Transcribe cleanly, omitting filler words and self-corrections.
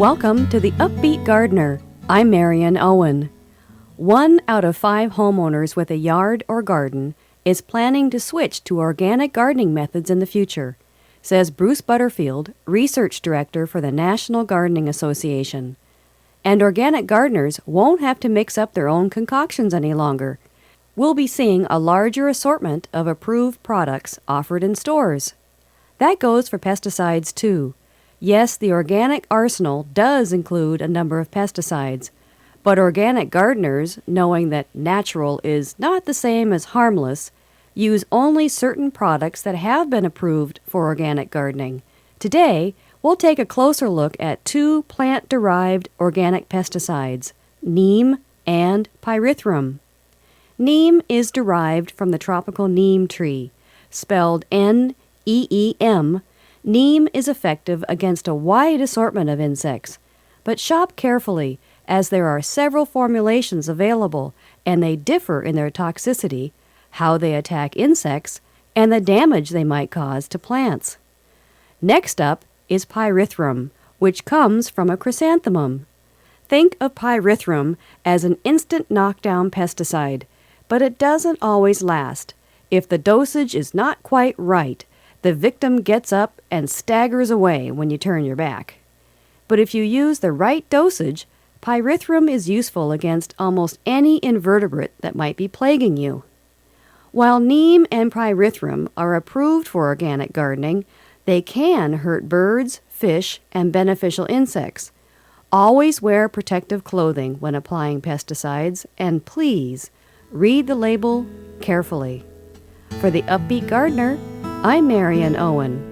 Welcome to the UpBeet Gardener. I'm Marion Owen. 1 out of 5 homeowners with a yard or garden is planning to switch to organic gardening methods in the future, says Bruce Butterfield, Research Director for the National Gardening Association. And organic gardeners won't have to mix up their own concoctions any longer. We'll be seeing a larger assortment of approved products offered in stores. That goes for pesticides too. Yes, the organic arsenal does include a number of pesticides, but organic gardeners, knowing that natural is not the same as harmless, use only certain products that have been approved for organic gardening. Today, we'll take a closer look at 2 plant-derived organic pesticides, Neem and Pyrethrum. Neem is derived from the tropical neem tree, spelled N-E-E-M. Neem is effective against a wide assortment of insects, but shop carefully as there are several formulations available and they differ in their toxicity, how they attack insects, and the damage they might cause to plants. Next up is Pyrethrum, which comes from a chrysanthemum. Think of Pyrethrum as an instant knockdown pesticide, but it doesn't always last. If the dosage is not quite right, the victim gets up and staggers away when you turn your back. But if you use the right dosage, Pyrethrum is useful against almost any invertebrate that might be plaguing you. While Neem and Pyrethrum are approved for organic gardening, they can hurt birds, fish, and beneficial insects. Always wear protective clothing when applying pesticides, and please, read the label carefully. For the UpBeet Gardener, I'm Marion Owen.